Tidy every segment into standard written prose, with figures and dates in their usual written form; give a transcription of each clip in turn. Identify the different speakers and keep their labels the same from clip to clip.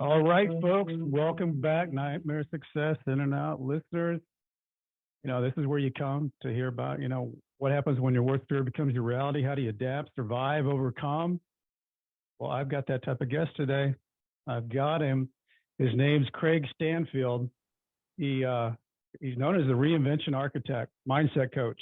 Speaker 1: All right, folks, welcome back, Nightmare Success In and Out listeners. This is where you come to hear about, what happens when your worst fear becomes your reality. How do you adapt, survive, overcome? Well, I've got that type of guest today. I've got him. His name's Craig Stanfield. He's known as the reinvention architect, mindset coach.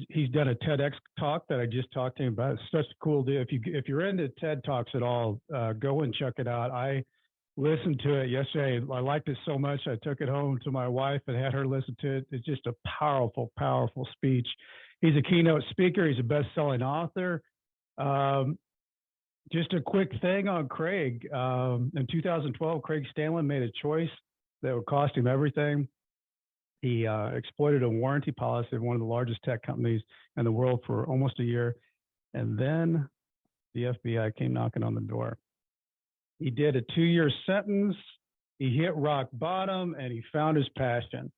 Speaker 1: He's done a TEDx talk that I just talked to him about. It's such a cool deal. If you're into TED Talks at all, go and check it out. I listened to it yesterday. I liked it so much I took it home to my wife and had her listen to it. It's just a powerful, powerful speech. He's a keynote speaker. He's a best-selling author. Just a quick thing on Craig. In 2012, Craig Stanland made a choice that would cost him everything. He exploited a warranty policy of one of the largest tech companies in the world for almost a year. And then the FBI came knocking on the door. He did a 2-year sentence. He hit rock bottom and he found his passion.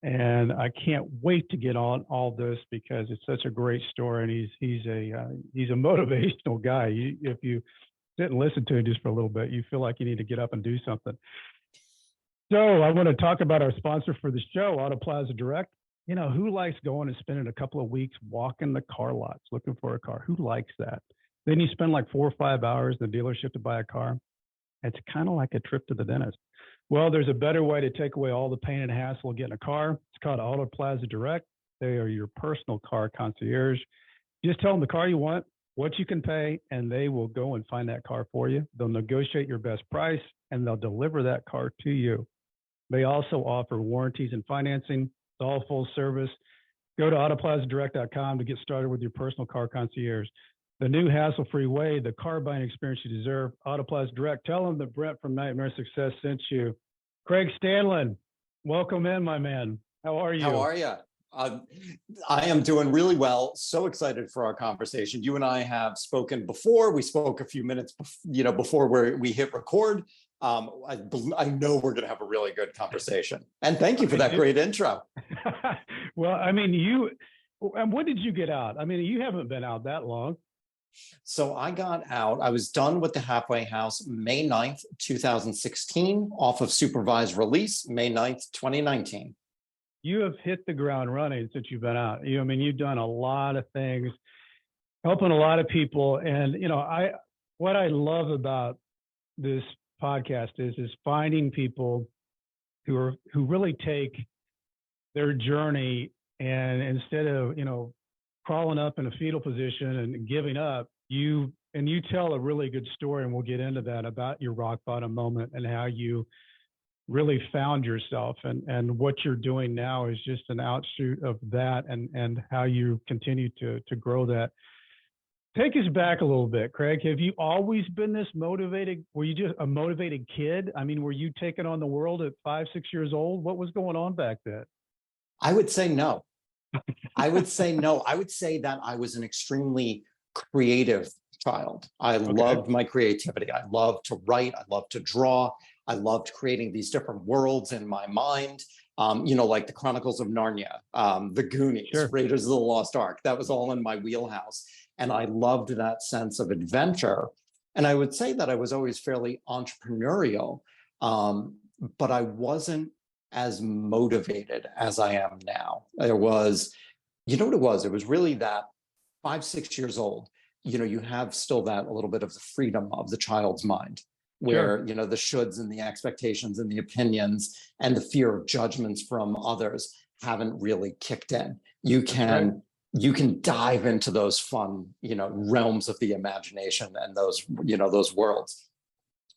Speaker 1: And I can't wait to get on all this because it's such a great story. And he's a motivational guy. If you sit and listen to him just for a little bit, you feel like you need to get up and do something. So I want to talk about our sponsor for the show, Auto Plaza Direct. Who likes going and spending a couple of weeks walking the car lots looking for a car? Who likes that? Then you spend like 4 or 5 hours in the dealership to buy a car. It's kind of like a trip to the dentist. Well, there's a better way to take away all the pain and hassle of getting a car. It's called Auto Plaza Direct. They are your personal car concierge. Just tell them the car you want, what you can pay, and they will go and find that car for you. They'll negotiate your best price, and they'll deliver that car to you. They also offer warranties and financing. It's all full service. Go to autoplazadirect.com to get started with your personal car concierge. The new hassle-free way, the car buying experience you deserve. Auto Plaza Direct. Tell them that Brent from Nightmare Success sent you. Craig Stanland, welcome in, my man. How are you?
Speaker 2: How are you? I am doing really well. So excited for our conversation. You and I have spoken before. We spoke a few minutes, before we hit record. I know we're going to have a really good conversation. And thank you for that great intro.
Speaker 1: Well, when did you get out? You haven't been out that long.
Speaker 2: So I got out. I was done with the halfway house May 9th, 2016, off of supervised release, May 9th, 2019.
Speaker 1: You have hit the ground running since you've been out. You've done a lot of things, helping a lot of people. And, what I love about this podcast is finding people who really take their journey and instead of, crawling up in a fetal position and giving up, you tell a really good story, and we'll get into that, about your rock bottom moment and how you really found yourself, and what you're doing now is just an outshoot of that, and how you continue to grow that. Take us back a little bit, Craig. Have you always been this motivated? Were you just a motivated kid? Were you taking on the world at 5, 6 years old? What was going on back then?
Speaker 2: I would say no. I would say no. I would say that I was an extremely creative child. I loved my creativity. I loved to write. I loved to draw. I loved creating these different worlds in my mind. Like the Chronicles of Narnia, the Goonies, sure. Raiders of the Lost Ark. That was all in my wheelhouse. And I loved that sense of adventure. And I would say that I was always fairly entrepreneurial, but I wasn't as motivated as I am now. It was, what it was? It was really that 5, 6 years old, you have still that a little bit of the freedom of the child's mind, where, sure. The shoulds and the expectations and the opinions and the fear of judgments from others haven't really kicked in. You can dive into those fun, realms of the imagination and those worlds.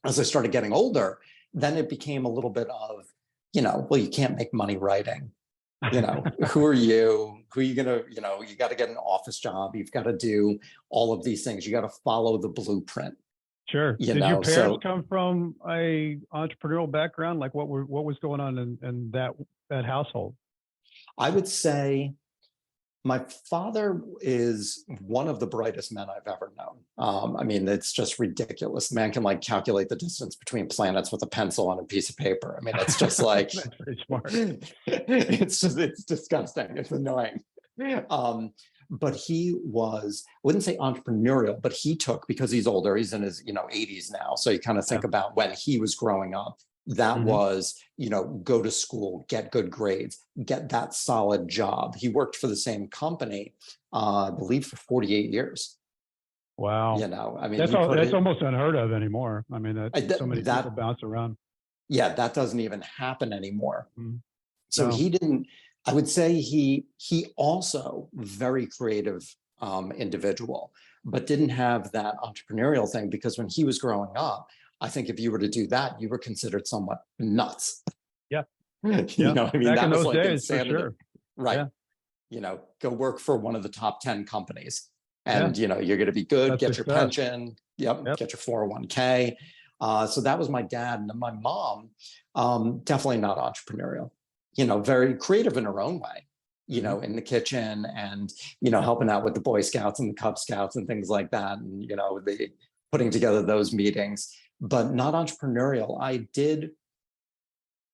Speaker 2: As I started getting older, then it became a little bit of, you can't make money writing. Who are you? Who are you going to, you got to get an office job. You've got to do all of these things. You got to follow the blueprint.
Speaker 1: Sure. Did your parents come from a entrepreneurial background? Like what was going on in that household?
Speaker 2: I would say my father is one of the brightest men I've ever known. It's just ridiculous. The man can calculate the distance between planets with a pencil on a piece of paper. It's just like,
Speaker 1: that's pretty smart.
Speaker 2: It's disgusting. It's annoying. but he was, I wouldn't say entrepreneurial, but he took, because he's older, he's in his, 80s now. So you kind of think about when he was growing up, that was, go to school, get good grades, get that solid job. He worked for the same company, I believe for 48 years.
Speaker 1: Wow.
Speaker 2: I mean,
Speaker 1: that's almost unheard of anymore. I mean, so many people bounce around.
Speaker 2: Yeah, that doesn't even happen anymore. So
Speaker 1: No.
Speaker 2: he didn't, I would say he also very creative individual, but didn't have that entrepreneurial thing, because when he was growing up, I think if you were to do that, you were considered somewhat nuts.
Speaker 1: Yeah.
Speaker 2: I mean,
Speaker 1: Back
Speaker 2: that
Speaker 1: in
Speaker 2: was
Speaker 1: those
Speaker 2: like
Speaker 1: days,
Speaker 2: insanity.
Speaker 1: for sure.
Speaker 2: Right.
Speaker 1: Yeah.
Speaker 2: Go work for one of the top 10 companies, and you're going to be good,
Speaker 1: That's
Speaker 2: get
Speaker 1: success.
Speaker 2: your pension, get your 401k. So that was my dad. And my mom, definitely not entrepreneurial, very creative in her own way, in the kitchen, and, helping out with the Boy Scouts and the Cub Scouts and things like that. And, the putting together those meetings, but not entrepreneurial. I did,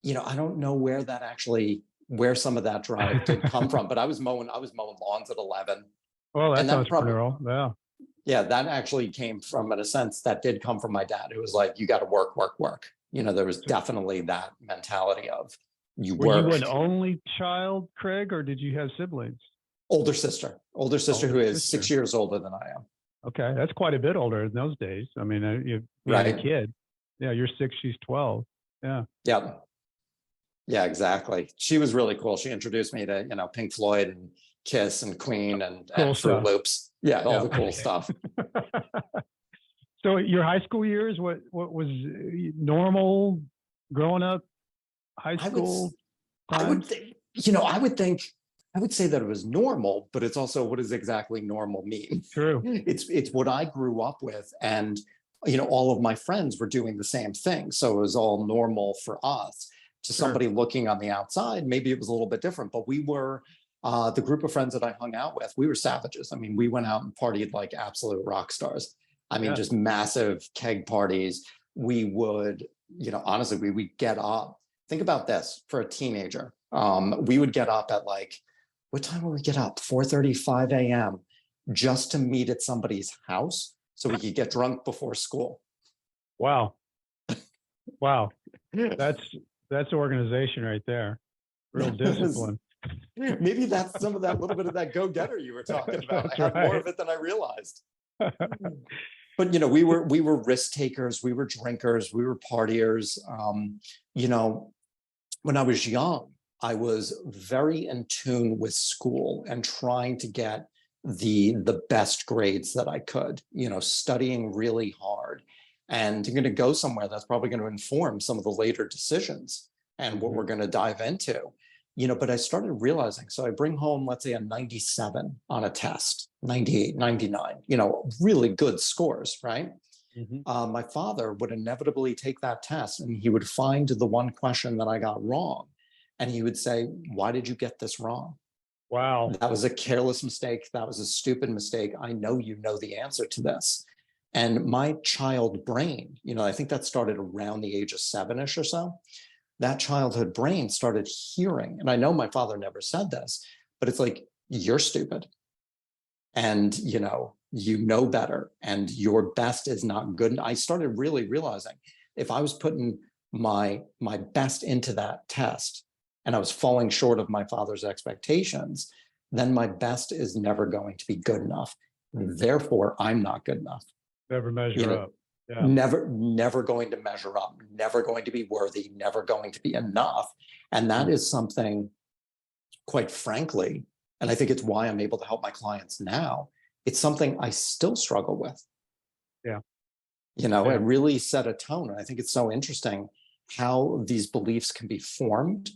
Speaker 2: I don't know where some of that drive did come from, but I was mowing lawns at 11.
Speaker 1: Well, that's
Speaker 2: and that
Speaker 1: entrepreneurial. Yeah.
Speaker 2: Yeah, that actually came from, in a sense, that did come from my dad. It was like, you got to work, work, work. There was definitely that mentality of
Speaker 1: Were you an only child, Craig, or did you have siblings?
Speaker 2: Older sister who is 6 years older than I am.
Speaker 1: Okay, that's quite a bit older in those days. I mean, you had a kid. Yeah, you're 6, she's 12. Yeah.
Speaker 2: Yep. Yeah, exactly. She was really cool. She introduced me to, Pink Floyd and Kiss and Queen and Fruit Loops. Yeah, all the cool stuff.
Speaker 1: So your high school years, what was normal growing up? High school?
Speaker 2: I would say that it was normal, but it's also, what does exactly normal mean?
Speaker 1: True.
Speaker 2: It's what I grew up with, and all of my friends were doing the same thing, so it was all normal for us. To somebody looking on the outside, maybe it was a little bit different, but we were the group of friends that I hung out with, we were savages. I mean, we went out and partied like absolute rock stars. I mean, just massive keg parties. We would, honestly, we would get up. Think about this for a teenager. We would get up at what time would we get up? 4:35 a.m. just to meet at somebody's house so we could get drunk before school.
Speaker 1: Wow. Wow. That's organization right there. Real discipline.
Speaker 2: Maybe that's some of that little bit of that go-getter you were talking about. I had more of it than I realized. But we were risk takers, we were drinkers, we were partiers. When I was young, I was very in tune with school and trying to get the best grades that I could, studying really hard. And you're going to go somewhere that's probably going to inform some of the later decisions and what we're going to dive into. But I started realizing, so I bring home, let's say, a 97 on a test, 98, 99, really good scores, right? My father would inevitably take that test and he would find the one question that I got wrong. And he would say, why did you get this wrong?
Speaker 1: Wow.
Speaker 2: That was a careless mistake. That was a stupid mistake. I know you know the answer to this. And my child brain, I think that started around the age of 7-ish or so. That childhood brain started hearing, and I know my father never said this, but it's like, you're stupid. And, you know better, and your best is not good. And I started really realizing if I was putting my best into that test and I was falling short of my father's expectations, then my best is never going to be good enough. Therefore, I'm not good enough.
Speaker 1: Never measure up.
Speaker 2: Yeah. Never going to measure up, never going to be worthy, never going to be enough. And that is something, quite frankly, and I think it's why I'm able to help my clients now. It's something I still struggle with.
Speaker 1: Yeah.
Speaker 2: It really set a tone. And I think it's so interesting how these beliefs can be formed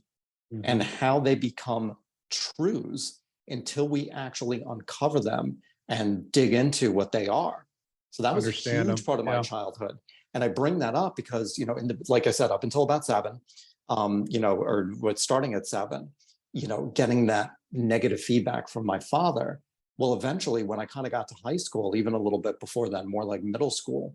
Speaker 2: and how they become truths until we actually uncover them and dig into what they are. So that was a huge part of my childhood. And I bring that up because, like I said, up until about 7, or starting at 7, getting that negative feedback from my father. Well, eventually, when I kind of got to high school, even a little bit before then, more like middle school,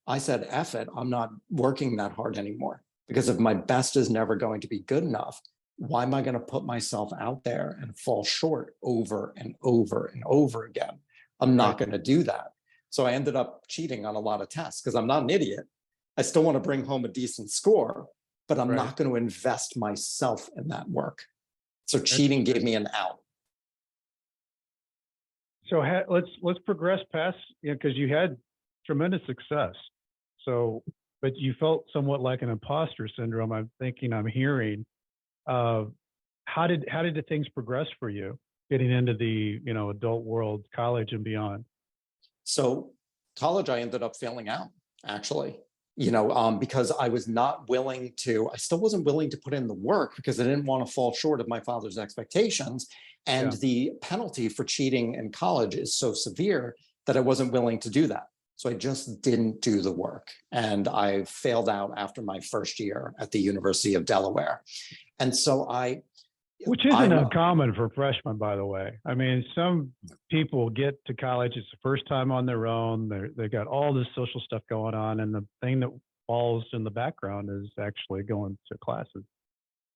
Speaker 2: I said, F it, I'm not working that hard anymore. Because if my best is never going to be good enough, why am I going to put myself out there and fall short over and over and over again? I'm not going to do that. So I ended up cheating on a lot of tests because I'm not an idiot. I still want to bring home a decent score, but I'm not going to invest myself in that work. So cheating gave me an out.
Speaker 1: So let's progress past, because you had tremendous success. So, but you felt somewhat like an imposter syndrome. I'm hearing. How did the things progress for you getting into the adult world, college and beyond?
Speaker 2: So college, I ended up failing out, actually, because I still wasn't willing to put in the work because I didn't want to fall short of my father's expectations. And the penalty for cheating in college is so severe that I wasn't willing to do that. So I just didn't do the work. And I failed out after my first year at the University of Delaware. And so
Speaker 1: which isn't uncommon for freshmen, by the way. I mean, some people get to college, it's the first time on their own. They got all this social stuff going on. And the thing that falls in the background is actually going to classes.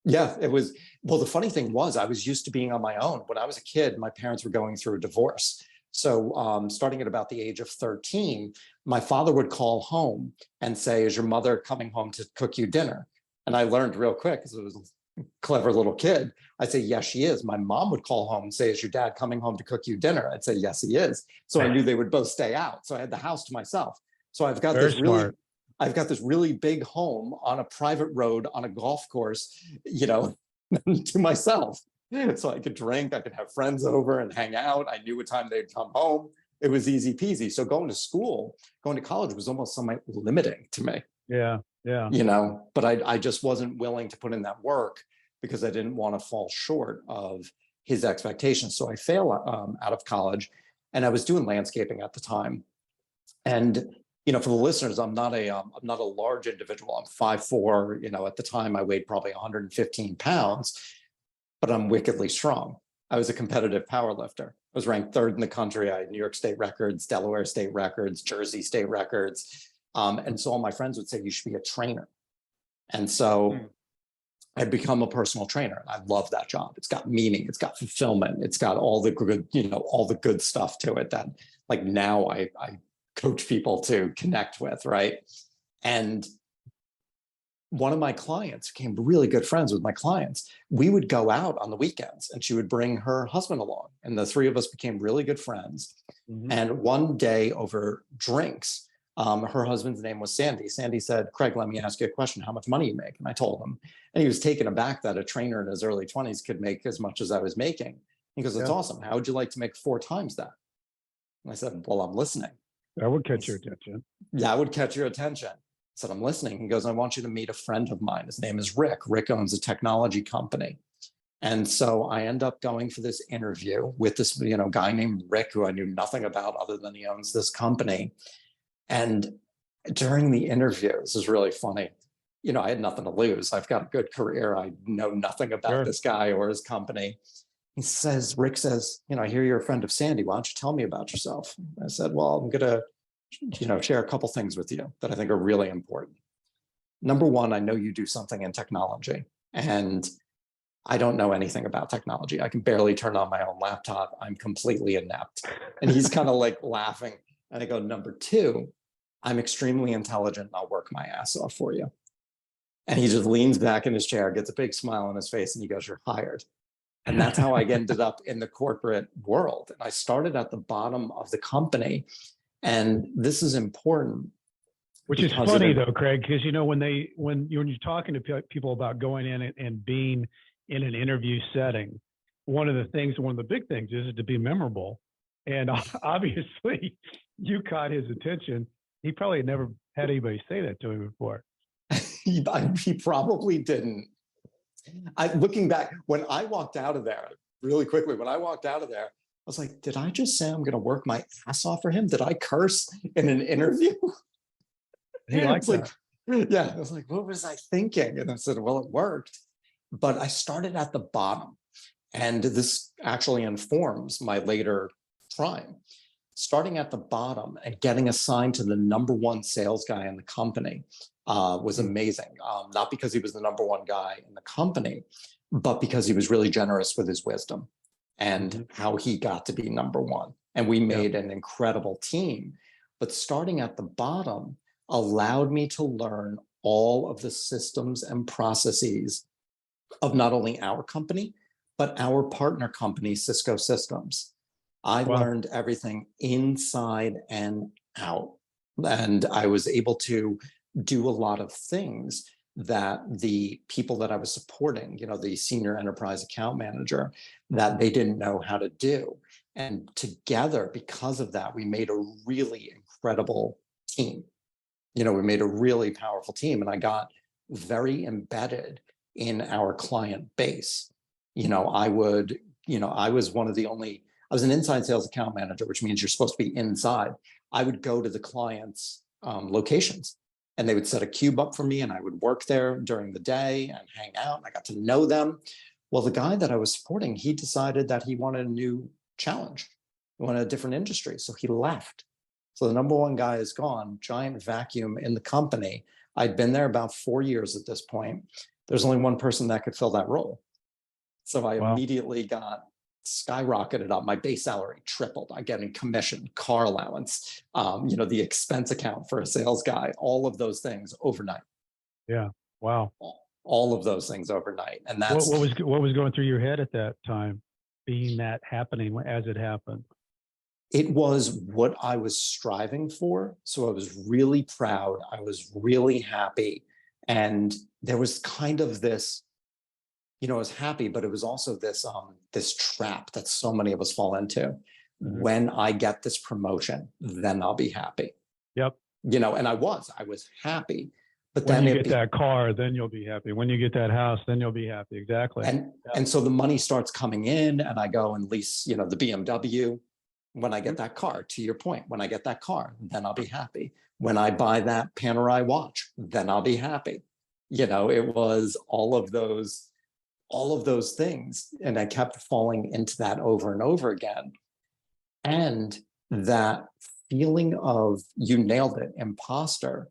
Speaker 2: Yeah, it was. Well, the funny thing was I was used to being on my own. When I was a kid, my parents were going through a divorce. So starting at about the age of 13, my father would call home and say, is your mother coming home to cook you dinner? And I learned real quick because it was clever little kid. I'd say, yes, she is. My mom would call home and say, is your dad coming home to cook you dinner? I'd say, yes, he is. So I knew they would both stay out. So I had the house to myself. So I've got this really big home on a private road on a golf course, to myself. So I could drink, I could have friends over and hang out. I knew what time they'd come home. It was easy peasy. So going to college was almost somewhat limiting to me.
Speaker 1: Yeah.
Speaker 2: But I just wasn't willing to put in that work because I didn't want to fall short of his expectations. So I failed out of college, and I was doing landscaping at the time. And for the listeners, I'm not a large individual. I'm 5'4". At the time I weighed probably 115 pounds, but I'm wickedly strong. I was a competitive power lifter. I was ranked third in the country. I had New York state records, Delaware state records, Jersey state records. And so all my friends would say, you should be a trainer. And so I'd become a personal trainer. I love that job. It's got meaning. It's got fulfillment. It's got all the good, all the good stuff to it that now I coach people to connect with, right? And one of my clients became really good friends with my clients. We would go out on the weekends and she would bring her husband along. And the three of us became really good friends. Mm-hmm. And one day over drinks, her husband's name was Sandy. Sandy said, Craig, let me ask you a question. How much money you make? And I told him. And he was taken aback that a trainer in his early 20s could make as much as I was making. He goes, that's awesome. How would you like to make 4 times that? And I said, well, I'm listening.
Speaker 1: That would catch your attention.
Speaker 2: Yeah, I would catch your attention. I said, I'm listening. He goes, I want you to meet a friend of mine. His name is Rick. Rick owns a technology company. And so I end up going for this interview with this, guy named Rick, who I knew nothing about other than he owns this company. And during the interview, this is really funny. I had nothing to lose. I've got a good career. I know nothing about this guy or his company. Rick says, I hear you're a friend of Sandy. Why don't you tell me about yourself? I said, well, I'm going to, share a couple things with you that I think are really important. Number one, I know you do something in technology, and I don't know anything about technology. I can barely turn on my own laptop. I'm completely inept. And he's kind of laughing. And I go, number two, I'm extremely intelligent and I'll work my ass off for you. And he just leans back in his chair, gets a big smile on his face, and he goes, you're hired. And that's how I ended up in the corporate world. And I started at the bottom of the company. And this is important.
Speaker 1: Which is funny though, Craig, because when you're talking to people about going in and being in an interview setting, one of the big things is to be memorable. And obviously you caught his attention. He probably never had anybody say that to him before.
Speaker 2: He probably didn't. Looking back, when I walked out of there, really quickly, I was like, did I just say I'm going to work my ass off for him? Did I curse in an interview?
Speaker 1: He liked that.
Speaker 2: Yeah. I was like, what was I thinking? And I said, well, it worked. But I started at the bottom. And this actually informs my later crime. starting at the bottom and getting assigned to the number one sales guy in the company was amazing. Not because he was the number one guy in the company, but because he was really generous with his wisdom and how he got to be number one. And we made an incredible team. But starting at the bottom allowed me to learn all of the systems and processes of not only our company, but our partner company, Cisco Systems. I learned everything inside and out. And I was able to do a lot of things that the people that I was supporting, you know, the senior enterprise account manager, that they didn't know how to do. And together, because of that, we made a really incredible team. You know, we made a really powerful team, and I got very embedded in our client base. You know, I was one of the only, I was an inside sales account manager, which means you're supposed to be inside. I would go to the clients' locations, and they would set a cube up for me, and I would work there during the day and hang out. And I got to know them. Well, the guy that I was supporting, he decided that he wanted a new challenge. He wanted a different industry. So he left. So the number one guy is gone, giant vacuum in the company. I'd been there about 4 years at this point. There's only one person that could fill that role. So I immediately got skyrocketed up. My base salary tripled. I get in commission, car allowance, you know, the expense account for a sales guy, all of those things overnight.
Speaker 1: Yeah. Wow.
Speaker 2: All of those things overnight. And that's
Speaker 1: what was going through your head at that time, being that happening as it happened?
Speaker 2: It was what I was striving for. So I was really proud. I was really happy. And there was kind of this, you know, I was happy, but it was also this this trap that so many of us fall into. When I get this promotion, then I'll be happy.
Speaker 1: Yep.
Speaker 2: You know, and I was happy. But
Speaker 1: when
Speaker 2: then
Speaker 1: you get that car, then you'll be happy. When you get that house, then you'll be happy. Exactly.
Speaker 2: And so the money starts coming in, and I go and lease, you know, the BMW. When I get that car, to your point, when I get that car, then I'll be happy. When I buy that Panerai watch, then I'll be happy. You know, it was all of those things. And I kept falling into that over and over again. And that feeling of, you nailed it, imposter,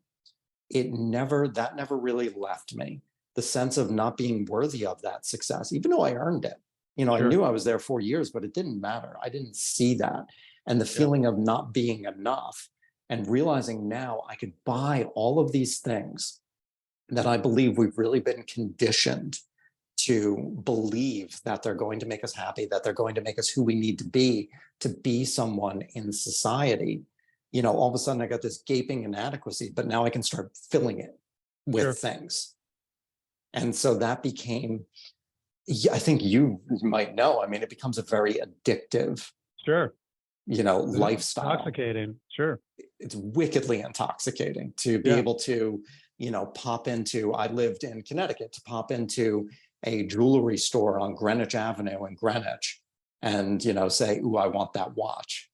Speaker 2: that never really left me. The sense of not being worthy of that success, even though I earned it. You know, I knew I was there 4 years, but it didn't matter. I didn't see that. And the feeling of not being enough, and realizing now I could buy all of these things that I believe we've really been conditioned to believe that they're going to make us happy, that they're going to make us who we need to be someone in society. You know, all of a sudden I got this gaping inadequacy, but now I can start filling it with things. And so that became, I think you might know, I mean, it becomes a very addictive, you know, lifestyle.
Speaker 1: Intoxicating. Sure.
Speaker 2: It's wickedly intoxicating to be able to, you know, pop into, I lived in Connecticut, to pop into a jewelry store on Greenwich Avenue in Greenwich and, you know, say, ooh, I want that watch,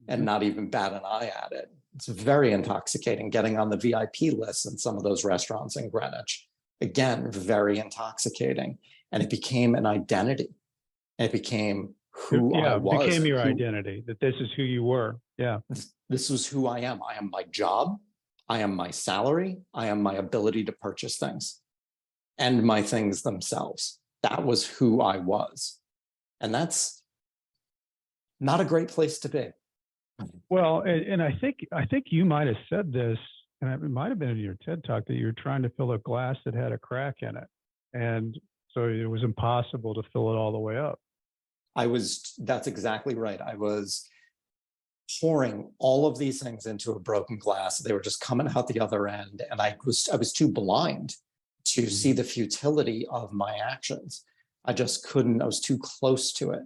Speaker 2: and not even bat an eye at it. It's very intoxicating. Getting on the VIP list in some of those restaurants in Greenwich, again, very intoxicating. And it became an identity. And it became who I was.
Speaker 1: It became your identity, that this is who you were. Yeah.
Speaker 2: This was who I am. I am my job. I am my salary. I am my ability to purchase things and my things themselves. That was who I was. And that's not a great place to be.
Speaker 1: Well, and I think you might have said this, and it might have been in your TED Talk, that you're trying to fill a glass that had a crack in it. And so it was impossible to fill it all the way up.
Speaker 2: That's exactly right. I was pouring all of these things into a broken glass. They were just coming out the other end. And I was too blind to see the futility of my actions. I just couldn't, I was too close to it.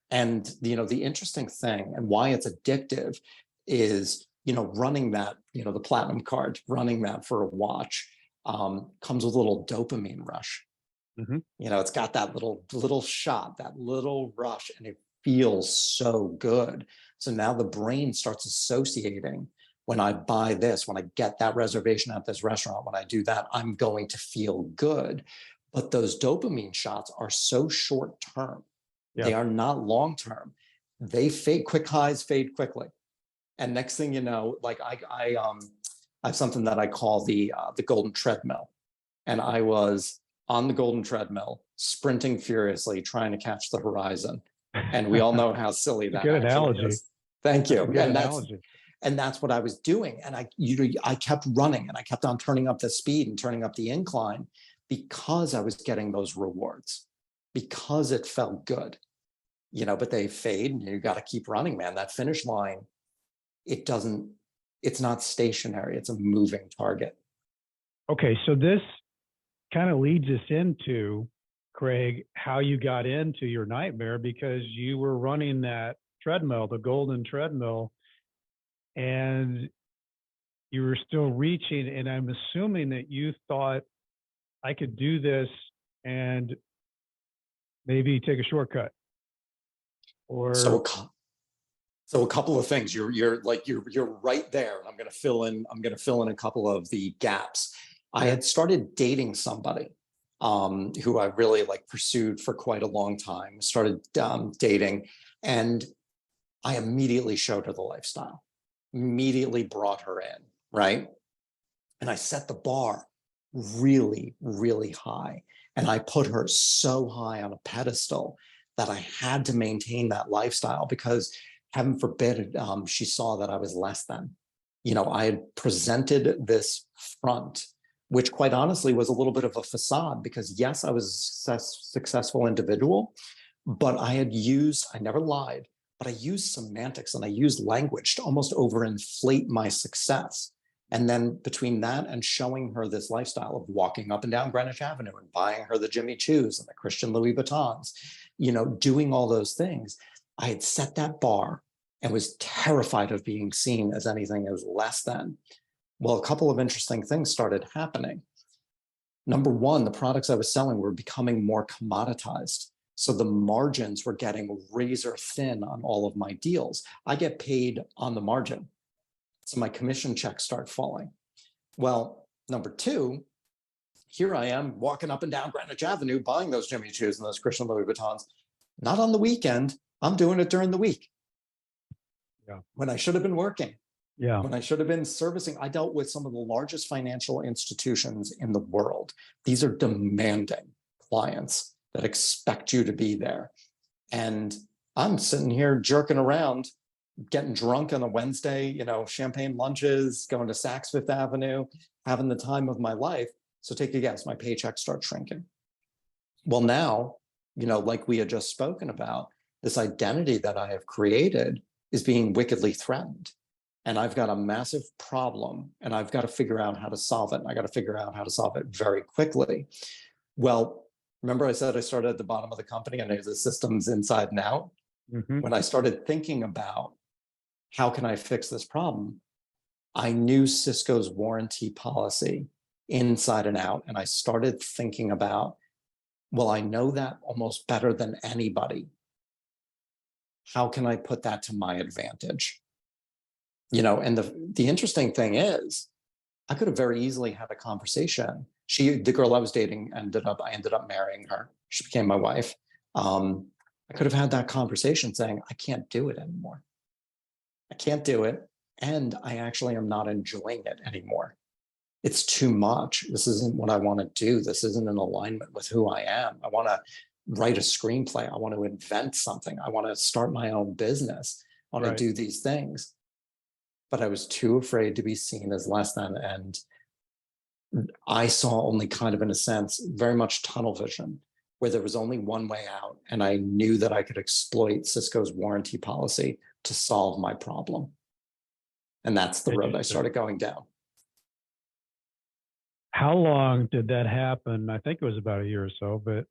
Speaker 2: And, you know, the interesting thing and why it's addictive is, you know, running that, you know, the platinum card, running that for a watch comes with a little dopamine rush. You know, it's got that little shot, that little rush, and it feels so good. So now the brain starts associating, when I buy this, when I get that reservation at this restaurant, when I do that, I'm going to feel good. But those dopamine shots are so short term. They are not long term. They fade, quick highs fade quickly. And next thing you know, like I have something that I call the golden treadmill. And I was on the golden treadmill, sprinting furiously, trying to catch the horizon. And we all know how silly that
Speaker 1: Good
Speaker 2: actually
Speaker 1: analogy.
Speaker 2: is. Thank you.
Speaker 1: Good analogy.
Speaker 2: And that's what I was doing. And I kept running, and I kept on turning up the speed and turning up the incline because I was getting those rewards, because it felt good, but they fade, and you got to keep running, man. That finish line, it's not stationary. It's a moving target.
Speaker 1: Okay. So this kind of leads us into, Craig, how you got into your nightmare, because you were running that treadmill, the golden treadmill, and you were still reaching. And I'm assuming that you thought, I could do this and maybe take a shortcut. Or
Speaker 2: so a couple of things. You're right there. I'm going to fill in a couple of the gaps. I had started dating somebody who I really pursued for quite a long time. Started dating, and I immediately showed her the lifestyle. Immediately brought her in, right? And I set the bar really, really high. And I put her so high on a pedestal that I had to maintain that lifestyle, because heaven forbid she saw that I was less than. I had presented this front, which quite honestly was a little bit of a facade, because yes, I was a successful individual, but I never lied, but I used semantics and I used language to almost overinflate my success. And then between that and showing her this lifestyle of walking up and down Greenwich Avenue and buying her the Jimmy Choos and the Christian Louis Vuittons, doing all those things, I had set that bar and was terrified of being seen as anything as less than. Well, a couple of interesting things started happening. Number one, the products I was selling were becoming more commoditized. So the margins were getting razor thin on all of my deals. I get paid on the margin. So my commission checks start falling. Well, number two, here I am walking up and down Greenwich Avenue, buying those Jimmy Choos and those Christian Louis Vuittons, not on the weekend. I'm doing it during the week.
Speaker 1: Yeah.
Speaker 2: When I should have been working.
Speaker 1: Yeah.
Speaker 2: When I should have been servicing. I dealt with some of the largest financial institutions in the world. These are demanding clients that expect you to be there. And I'm sitting here jerking around, getting drunk on a Wednesday, champagne lunches, going to Saks Fifth Avenue, having the time of my life. So take a guess, my paycheck starts shrinking. Well, now, like we had just spoken about, this identity that I have created is being wickedly threatened. And I've got a massive problem, and I've got to figure out how to solve it. And I got to figure out how to solve it very quickly. Well, remember I said I started at the bottom of the company and I knew the systems inside and out? Mm-hmm. When I started thinking about how can I fix this problem, I knew Cisco's warranty policy inside and out. And I started thinking about, well, I know that almost better than anybody. How can I put that to my advantage? And the interesting thing is, I could have very easily had a conversation. The girl I was dating, I ended up marrying her. She became my wife. I could have had that conversation saying, I can't do it anymore. I can't do it. And I actually am not enjoying it anymore. It's too much. This isn't what I want to do. This isn't in alignment with who I am. I want to write a screenplay. I want to invent something. I want to start my own business. I want to do these things. But I was too afraid to be seen as less than. And I saw only kind of, in a sense, very much tunnel vision, where there was only one way out. And I knew that I could exploit Cisco's warranty policy to solve my problem. And that's the road I started going down.
Speaker 1: How long did that happen? I think it was about a year or so, but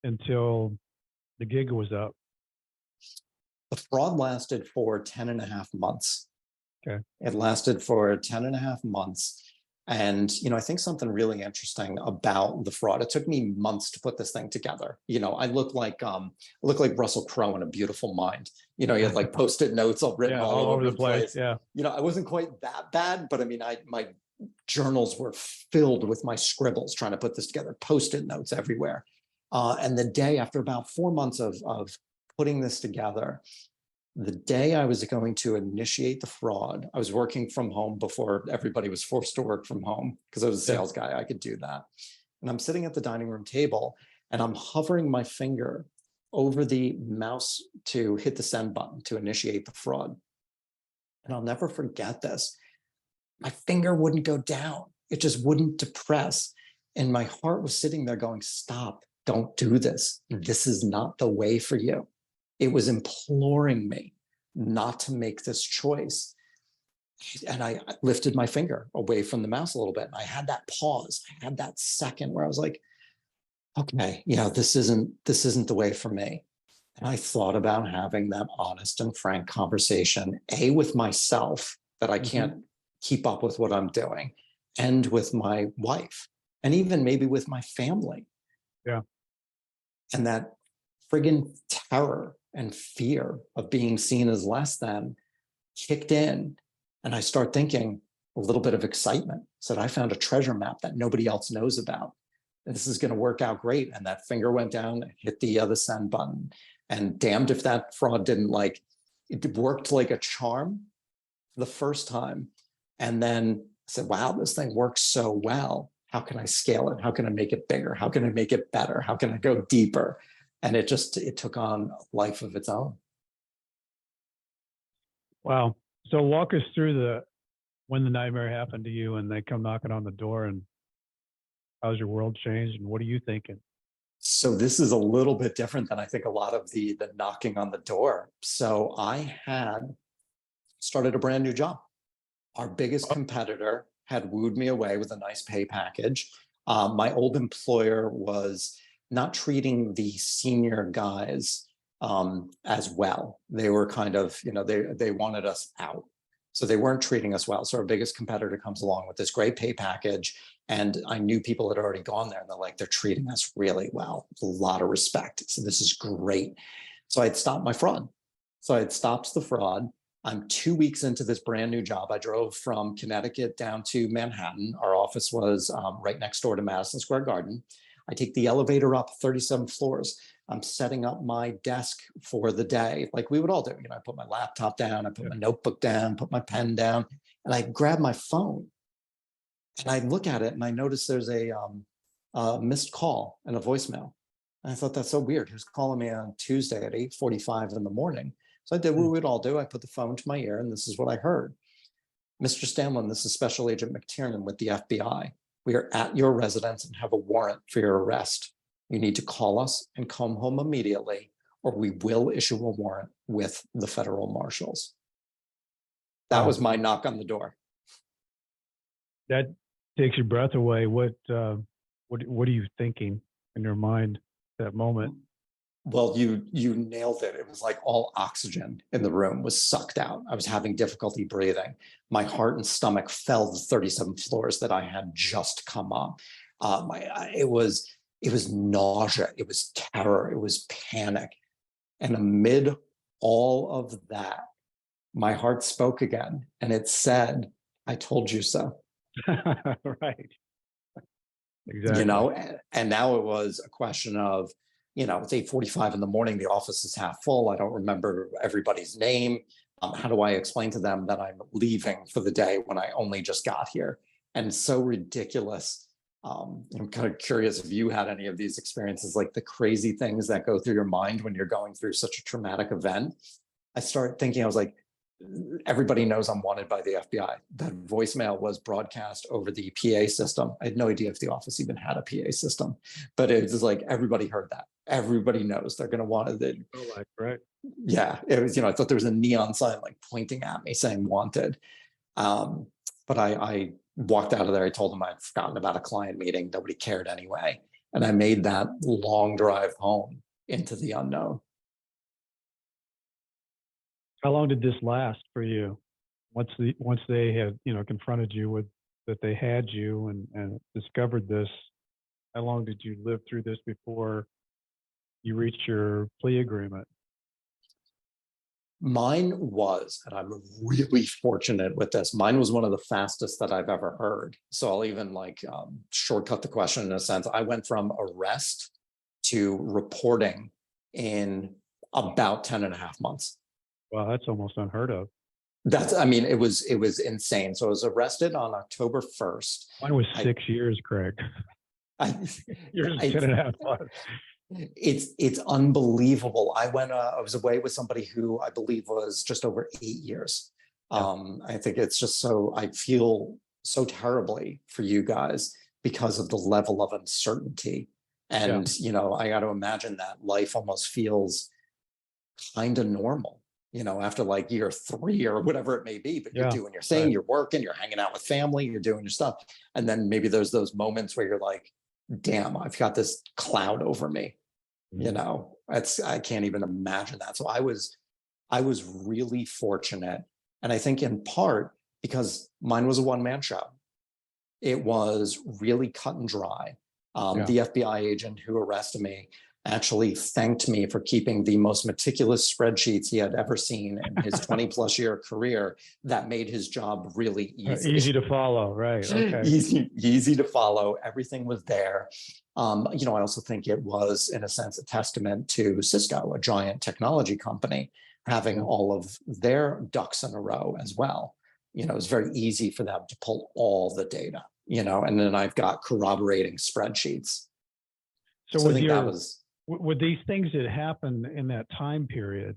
Speaker 1: until the gig was up.
Speaker 2: The fraud lasted for 10 and a half months.
Speaker 1: Okay.
Speaker 2: It lasted for 10 and a half months. And, I think something really interesting about the fraud, it took me months to put this thing together. I look like Russell Crowe in A Beautiful Mind. He had like Post-it notes all written all over the place.
Speaker 1: Yeah.
Speaker 2: I wasn't quite that bad, but I mean, my journals were filled with my scribbles trying to put this together, Post-it notes everywhere. And the day after about 4 months of putting this together, The day I was going to initiate the fraud, I was working from home before everybody was forced to work from home because I was a
Speaker 1: Yeah.
Speaker 2: sales guy. I could do that. And I'm sitting at the dining room table and I'm hovering my finger over the mouse to hit the send button to initiate the fraud. And I'll never forget this. My finger wouldn't go down. It just wouldn't depress. And my heart was sitting there going, stop, don't do this. This is not the way for you. It was imploring me not to make this choice. And I lifted my finger away from the mouse a little bit. And I had that pause. I had that second where I was like, okay, yeah, this isn't the way for me. And I thought about having that honest and frank conversation, with myself, that I can't keep up with what I'm doing, and with my wife, and even maybe with my family.
Speaker 1: Yeah.
Speaker 2: And that friggin' terror and fear of being seen as less than kicked in. And I start thinking a little bit of excitement. Said, I found a treasure map that nobody else knows about. This is going to work out great. And that finger went down, hit the other send button. And damned if that fraud didn't it worked like a charm the first time. And then I said, wow, this thing works so well. How can I scale it? How can I make it bigger? How can I make it better? How can I go deeper? And it took on a life of its own.
Speaker 1: Wow. So walk us through when the nightmare happened to you and they come knocking on the door, and how's your world changed and what are you thinking?
Speaker 2: So this is a little bit different than I think a lot of the knocking on the door. So I had started a brand new job. Our biggest competitor had wooed me away with a nice pay package. My old employer was not treating the senior guys as well. They were kind of, they wanted us out. So they weren't treating us well. So our biggest competitor comes along with this great pay package. And I knew people had already gone there. And they're treating us really well. A lot of respect. So this is great. So I'd stopped my fraud. So I'd stopped the fraud. I'm 2 weeks into this brand new job. I drove from Connecticut down to Manhattan. Our office was right next door to Madison Square Garden. I take the elevator up 37 floors. I'm setting up my desk for the day, like we would all do. I put my laptop down, I put my notebook down, put my pen down, and I grab my phone and I look at it and I notice there's a missed call and a voicemail. And I thought, that's so weird. He was calling me on Tuesday at 8:45 in the morning. So I did what we'd all do. I put the phone to my ear and this is what I heard. Mr. Stanland, this is Special Agent McTiernan with the FBI. We are at your residence and have a warrant for your arrest. You need to call us and come home immediately, or we will issue a warrant with the federal marshals. That was my knock on the door.
Speaker 1: That takes your breath away. What are you thinking in your mind at that moment?
Speaker 2: Well, you nailed it. It was like all oxygen in the room was sucked out. I was having difficulty breathing. My heart and stomach fell the 37 floors that I had just come up. It was nausea. It was terror. It was panic. And amid all of that, my heart spoke again, and it said, "I told you so."
Speaker 1: Right. Exactly.
Speaker 2: And now it was a question of, it's 8:45 in the morning. The office is half full. I don't remember everybody's name. How do I explain to them that I'm leaving for the day when I only just got here? And it's so ridiculous. I'm kind of curious if you had any of these experiences, like the crazy things that go through your mind when you're going through such a traumatic event. I started thinking, I was like, everybody knows I'm wanted by the FBI. That voicemail was broadcast over the PA system. I had no idea if the office even had a PA system, but it was like everybody heard that. Everybody knows they're going to want it.
Speaker 1: Right.
Speaker 2: Yeah, it was. I thought there was a neon sign pointing at me saying "wanted." But I walked out of there. I told them I'd forgotten about a client meeting. Nobody cared anyway, and I made that long drive home into the unknown.
Speaker 1: How long did this last for you? Once they had confronted you with that they had you and discovered this, how long did you live through this before you reached your plea agreement?
Speaker 2: Mine was, and I'm really fortunate with this, mine was one of the fastest that I've ever heard. So I'll even shortcut the question in a sense. I went from arrest to reporting in about 10 and a half months.
Speaker 1: Wow, that's almost unheard of.
Speaker 2: I mean, it was insane. So I was arrested on October 1st.
Speaker 1: Mine was
Speaker 2: I,
Speaker 1: 6 years, Craig.
Speaker 2: I,
Speaker 1: Yours is
Speaker 2: I
Speaker 1: 10 and a half months.
Speaker 2: it's unbelievable. I was away with somebody who I believe was just over 8 years.
Speaker 1: Yeah.
Speaker 2: I think it's just so, I feel so terribly for you guys because of the level of uncertainty.
Speaker 1: Yeah.
Speaker 2: And, I got to imagine that life almost feels kind of normal, after like year 3 or whatever it may be, but you're
Speaker 1: Yeah.
Speaker 2: doing your thing,
Speaker 1: Right.
Speaker 2: you're working, you're hanging out with family, you're doing your stuff. And then maybe there's those moments where you're like, damn, I've got this cloud over me.
Speaker 1: Mhm.
Speaker 2: I can't even imagine that. So I was really fortunate. And I think in part because mine was a one-man show. It was really cut and dry.
Speaker 1: Yeah.
Speaker 2: The FBI agent who arrested me actually thanked me for keeping the most meticulous spreadsheets he had ever seen in his 20 plus year career that made his job really easy.
Speaker 1: Easy to follow. Right. Okay.
Speaker 2: Easy to follow. Everything was there. I also think it was, in a sense, a testament to Cisco, a giant technology company, having
Speaker 1: Yeah.
Speaker 2: all of their ducks in a row as well. It's very easy for them to pull all the data, and then I've got corroborating spreadsheets.
Speaker 1: So
Speaker 2: So I think that was,
Speaker 1: with these things that happen in that time period,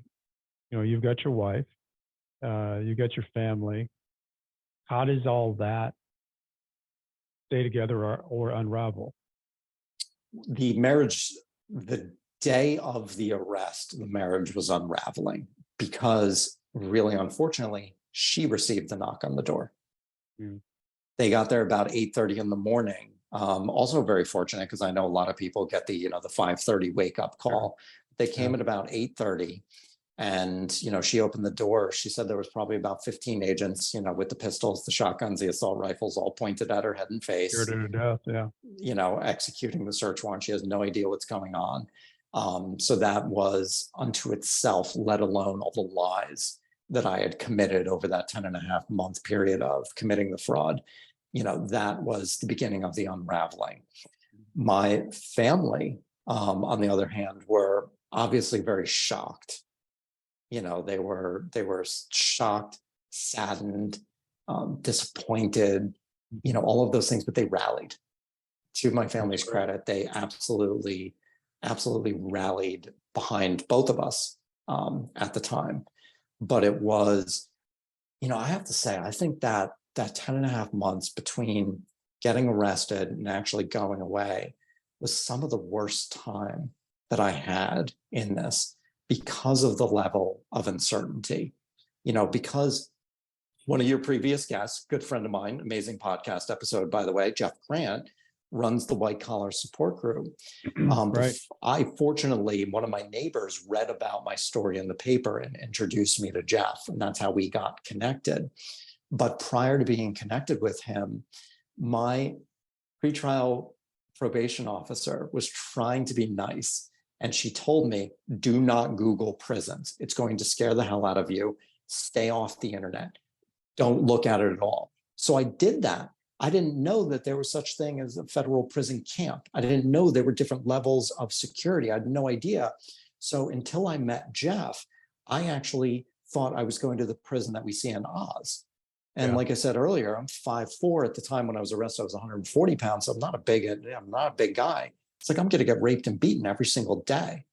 Speaker 1: you've got your wife, you've got your family. How does all that stay together or unravel?
Speaker 2: the marriage, the day of the arrest, the marriage was unraveling because really, unfortunately, she received the knock on the door.
Speaker 1: Mm.
Speaker 2: They got there about 8:30 in the morning. Also very fortunate because I know a lot of people get the 5:30 wake up call. They came
Speaker 1: Yeah.
Speaker 2: at about 8:30 and, she opened the door. She said there was probably about 15 agents, with the pistols, the shotguns, the assault rifles all pointed at her head and
Speaker 1: Scared
Speaker 2: face,
Speaker 1: her to death. Yeah.
Speaker 2: executing the search warrant. She has no idea what's going on. So that was unto itself, let alone all the lies that I had committed over that 10 and a half month period of committing the fraud. That was the beginning of the unraveling. My family, on the other hand, were obviously very shocked. They were shocked, saddened, disappointed, all of those things, but they rallied. To my family's credit, they absolutely rallied behind both of us at the time. But it was, I have to say, I think that 10 and a half months between getting arrested and actually going away was some of the worst time that I had in this because of the level of uncertainty. Because one of your previous guests, good friend of mine, amazing podcast episode, by the way, Jeff Grant, runs the white collar support group.
Speaker 1: Right.
Speaker 2: I fortunately, one of my neighbors read about my story in the paper and introduced me to Jeff, and that's how we got connected. But prior to being connected with him, my pretrial probation officer was trying to be nice. And she told me, do not Google prisons. It's going to scare the hell out of you. Stay off the internet. Don't look at it at all. So I did that. I didn't know that there was such thing as a federal prison camp. I didn't know there were different levels of security. I had no idea. So until I met Jeff, I actually thought I was going to the prison that we see in Oz. And
Speaker 1: Yeah.
Speaker 2: like I said earlier, I'm 5'4". At the time when I was arrested, I was 140 pounds. So I'm not a big guy. It's like I'm going to get raped and beaten every single day.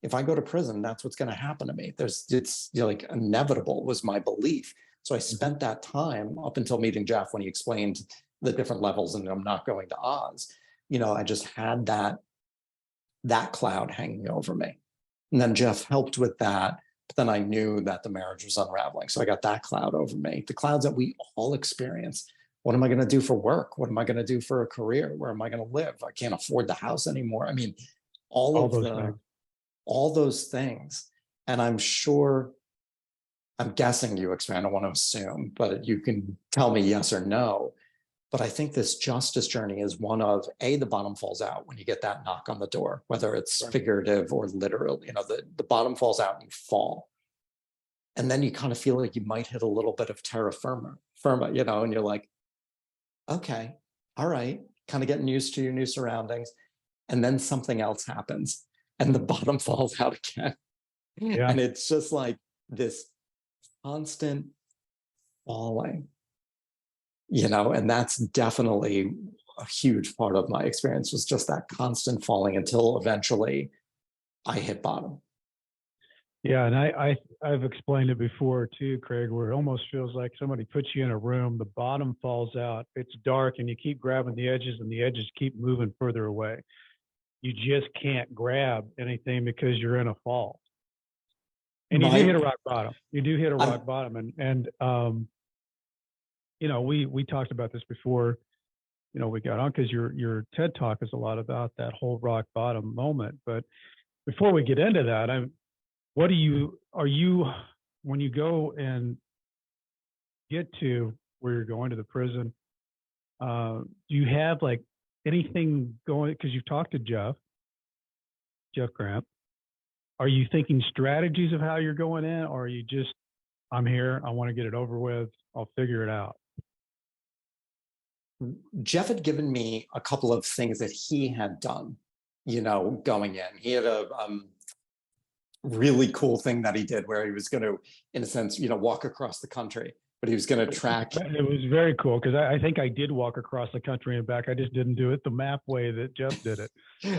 Speaker 2: If I go to prison, that's what's going to happen to me. It's like inevitable was my belief. So I spent that time up until meeting Jeff when he explained the different levels and I'm not going to Oz. I just had that cloud hanging over me. And then Jeff helped with that. But then I knew that the marriage was unraveling. So I got that cloud over me, the clouds that we all experience. What am I going to do for work? What am I going to do for a career? Where am I going to live? I can't afford the house anymore. I mean, all those things. And I'm guessing you expand. I don't want to assume, but you can tell me yes or no. But I think this justice journey is one of the bottom falls out when you get that knock on the door, whether it's figurative or literal, the bottom falls out and you fall. And then you kind of feel like you might hit a little bit of terra firma, and you're like, okay, all right, kind of getting used to your new surroundings. And then something else happens and the bottom falls out again.
Speaker 1: Yeah.
Speaker 2: And it's just like, this constant falling, you know, and that's definitely a huge part of my experience, was just that constant falling until eventually I hit bottom.
Speaker 1: Yeah, and I've explained it before too, Craig, where it almost feels like somebody puts you in a room, the bottom falls out, it's dark, and you keep grabbing the edges, and the edges keep moving further away. You just can't grab anything because you're in a fall. And you do hit a rock bottom. You do hit a rock bottom, and you know, we talked about this before. You know, we got on because your TED Talk is a lot about that whole rock bottom moment. But before we get into that, what are you when you go and get to where you're going to the prison? Do you have like anything going? Because you've talked to Jeff Grant. Are you thinking strategies of how you're going in, or are you just, I'm here, I want to get it over with, I'll figure it out?
Speaker 2: Jeff had given me a couple of things that he had done, you know, going in. He had a really cool thing that he did where he was going to, in a sense, you know, walk across the country, but he was going to track.
Speaker 1: It was very cool because I think I did walk across the country and back. I just didn't do it the map way that Jeff did it.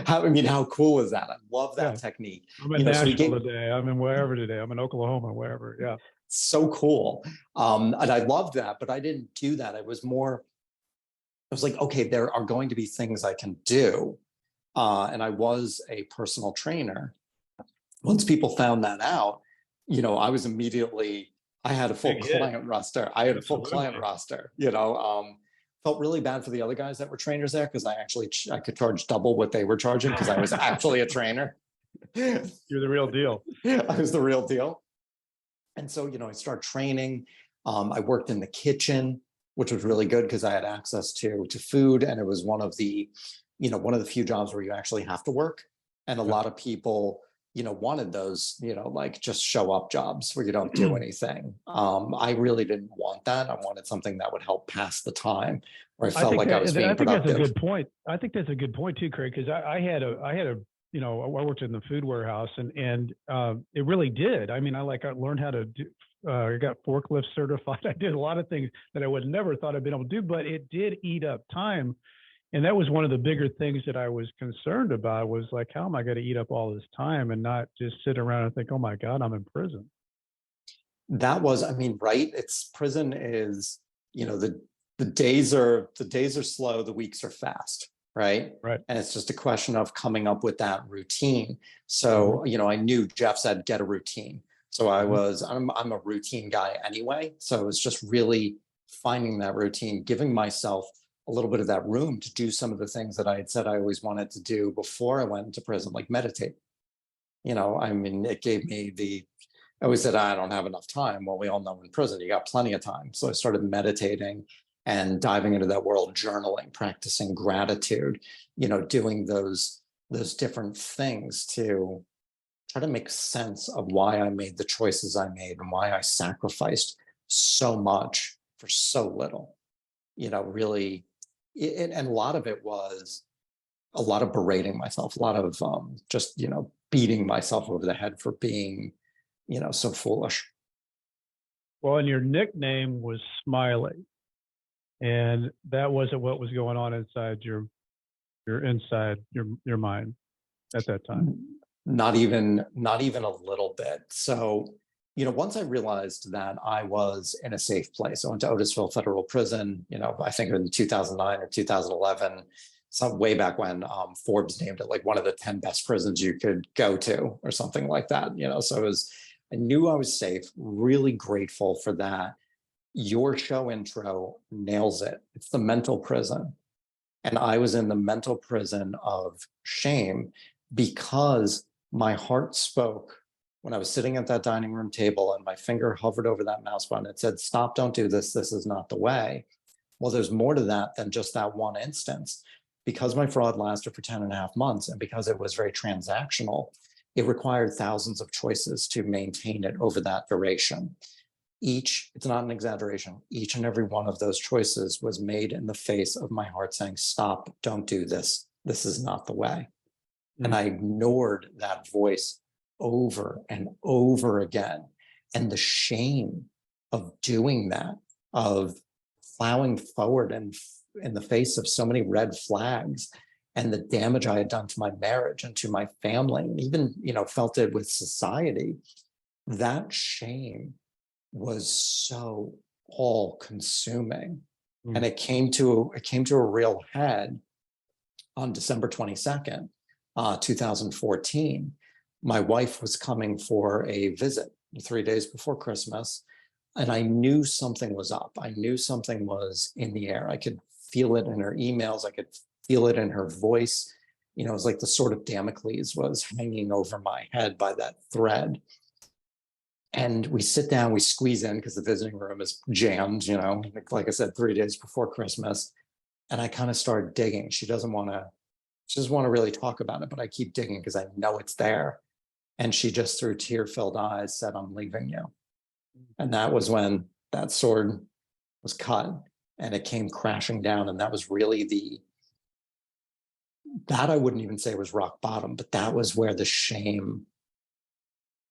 Speaker 2: How cool is that? I love that technique.
Speaker 1: I'm in Nashville today. I'm in wherever today. I'm in Oklahoma, wherever. Yeah.
Speaker 2: So cool. And I loved that, but I didn't do that. I was like, okay, there are going to be things I can do. And I was a personal trainer. Once people found that out, you know, I was immediately, I had a full client roster. You know, felt really bad for the other guys that were trainers there, because I could charge double what they were charging because I was actually a trainer.
Speaker 1: You're the real deal.
Speaker 2: I was the real deal. And so, you know, I started training. I worked in the kitchen, which was really good because I had access to food. And it was one of the few jobs where you actually have to work. And a lot of people, you know, wanted those, you know, like just show up jobs where you don't do anything. I really didn't want that. I wanted something that would help pass the time, where I felt like I was being productive.
Speaker 1: That's a good point. I think that's a good point too, Craig, because I had a, you know, I worked in the food warehouse, and it really did. I mean, I learned how to do, I got forklift certified. I did a lot of things that I would never thought I'd been able to do, but it did eat up time. And that was one of the bigger things that I was concerned about, was like, how am I going to eat up all this time and not just sit around and think, oh my God, I'm in prison.
Speaker 2: That was, I mean, right. Prison is, you know, the days are slow, the weeks are fast. Right. And it's just a question of coming up with that routine. So, you know, I knew Jeff said, get a routine. So I'm a routine guy anyway. So it was just really finding that routine, giving myself a little bit of that room to do some of the things that I had said I always wanted to do before I went into prison, like meditate. You know, I mean, it gave me I always said, I don't have enough time. Well, we all know in prison, you got plenty of time. So I started meditating and diving into that world, journaling, practicing gratitude, you know, doing those different things to try to make sense of why I made the choices I made and why I sacrificed so much for so little, you know, really. And a lot of it was a lot of berating myself, a lot of just, you know, beating myself over the head for being, you know, so foolish.
Speaker 1: Well, and your nickname was Smiley. And that wasn't what was going on inside your mind at that time.
Speaker 2: Not even a little bit. So, you know, once I realized that I was in a safe place, I went to Otisville Federal Prison, you know, I think in 2009 or 2011, some way back when Forbes named it like one of the 10 best prisons you could go to or something like that, you know. So I knew I was safe, really grateful for that. Your show intro nails it. It's the mental prison. And I was in the mental prison of shame because my heart spoke when I was sitting at that dining room table and my finger hovered over that mouse button. It said, stop, don't do this. This is not the way. Well, there's more to that than just that one instance. Because my fraud lasted for 10.5 months and because it was very transactional, it required thousands of choices to maintain it over that duration. It's not an exaggeration, each and every one of those choices was made in the face of my heart saying, stop, don't do this. This is not the way. And I ignored that voice over and over again. And the shame of doing that, of plowing forward and in the face of so many red flags, and the damage I had done to my marriage and to my family, and even, felt it with society, that shame was so all consuming. And it came to a real head on December 22nd, 2014. My wife was coming for a visit 3 days before Christmas, and I knew something was up. I knew something was in the air. I could feel it in her emails. I could feel it in her voice. It was like the sword of Damocles was hanging over my head by that thread. And we sit down, we squeeze in because the visiting room is jammed, like I said, 3 days before Christmas. And I kind of start digging. She doesn't want to really talk about it, but I keep digging because I know it's there. And she just, through tear-filled eyes, said, "I'm leaving you." And that was when that sword was cut and it came crashing down. And that was really that I wouldn't even say was rock bottom, but that was where the shame